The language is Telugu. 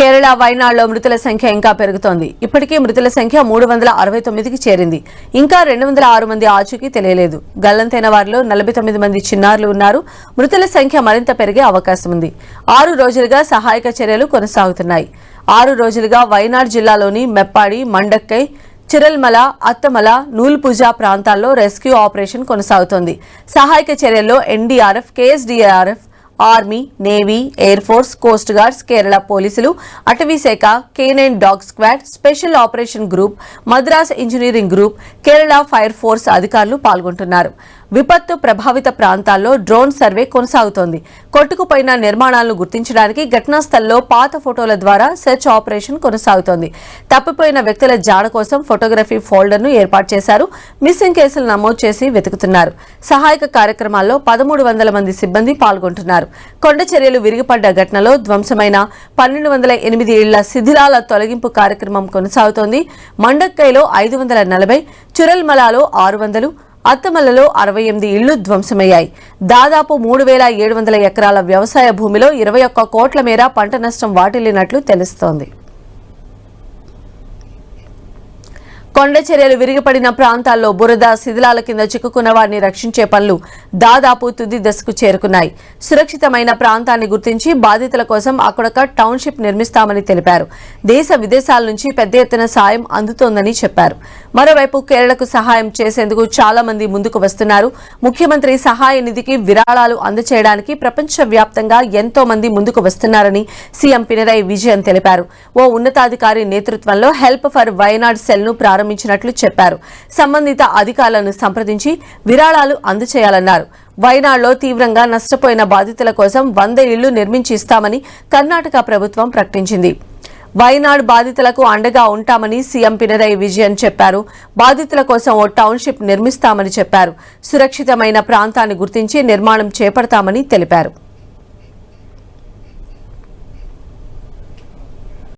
కేరళ వైనాడ్లో మృతుల సంఖ్య ఇంకా పెరుగుతోంది. ఇప్పటికే మృతుల సంఖ్య 369కి చేరింది. ఇంకా 206 మంది ఆచూకీ తెలియలేదు. గల్లంతైన వారిలో 49 మంది చిన్నారులు ఉన్నారు. మృతుల సంఖ్య మరింత పెరిగే అవకాశం ఉంది. 6 రోజులుగా సహాయక చర్యలు కొనసాగుతున్నాయి. 6 రోజులుగా వైనాడ్ జిల్లాలోని మెప్పాడి, మండక్కై, చిరల్మల, అత్తమల, నూల్పుజ ప్రాంతాల్లో రెస్క్యూ ఆపరేషన్ కొనసాగుతోంది. సహాయక చర్యల్లో NDRF, KSDRF, army, navy, air force, coast guards, Kerala పోలీసులు, అటవీ శాఖ, canine dog squad, special operation group, Madras engineering group, Kerala fire force అధికారులు పాల్గొంటున్నారు. విపత్తు ప్రభావిత ప్రాంతాల్లో డ్రోన్ సర్వే కొనసాగుతోంది. కొట్టుకుపోయిన నిర్మాణాలను గుర్తించడానికి ఘటనా స్థలంలో పాత ఫోటోల ద్వారా సెర్చ్ ఆపరేషన్ కొనసాగుతోంది. తప్పిపోయిన వ్యక్తుల జాడ కోసం ఫోటోగ్రఫీ ఫోల్డర్ను ఏర్పాటు చేశారు. మిస్సింగ్ కేసులు నమోదు చేసి వెతుకుతున్నారు. సహాయక కార్యక్రమాల్లో 1300 మంది సిబ్బంది పాల్గొంటున్నారు. కొండ చర్యలు విరిగిపడ్డ ఘటనలో ధ్వంసమైన 1208 ఇళ్ల శిథిలాల తొలగింపు కార్యక్రమం కొనసాగుతోంది. మండక్కైలో 540, చురల్మలలో 600, అత్తమల్లలో 68 ఇళ్లు ధ్వంసమయ్యాయి. దాదాపు 3700 ఎకరాల వ్యవసాయ భూమిలో 21 కోట్ల మేర పంట నష్టం వాటిల్లినట్లు తెలుస్తోంది. కొండ చర్యలు విరిగిపడిన ప్రాంతాల్లో బురద, శిథిలాల కింద చిక్కుకున్న వారిని రక్షించే పనులు దాదాపు తుది దశకు చేరుకున్నాయి. సురక్షితమైన ప్రాంతాన్ని గుర్తించి బాధితుల కోసం అక్కడొక టౌన్షిప్ నిర్మిస్తామని తెలిపారు. దేశ విదేశాల నుంచి పెద్ద ఎత్తున సాయం అందుతోందని చెప్పారు. మరోవైపు కేరళకు సహాయం చేసేందుకు చాలా మంది ముందుకు వస్తున్నారు. ముఖ్యమంత్రి సహాయ నిధికి విరాళాలు అందజేయడానికి ప్రపంచవ్యాప్తంగా ఎంతో మంది ముందుకు వస్తున్నారని సీఎం పినరయి విజయన్ తెలిపారు. ఓ ఉన్నతాధికారి నేతృత్వంలో హెల్ప్ ఫర్ వైనాడ్ సెల్ ను ప్రారంభించినట్లు చెప్పారు. సంబంధిత అధికారులను సంప్రదించి విరాళాలు అందజేయాలన్నారు. వైనాడ్లో తీవ్రంగా నష్టపోయిన బాధితుల కోసం 100 ఇళ్లు నిర్మించి ఇస్తామని కర్ణాటక ప్రభుత్వం ప్రకటించింది. వైనాడ్ బాధితులకు అండగా ఉంటామని సీఎం పినరయి విజయన్ చెప్పారు. బాధితుల కోసం ఓ టౌన్షిప్ నిర్మిస్తామని చెప్పారు. సురక్షితమైన ప్రాంతాన్ని గుర్తించి నిర్మాణం చేపడతామని తెలిపారు.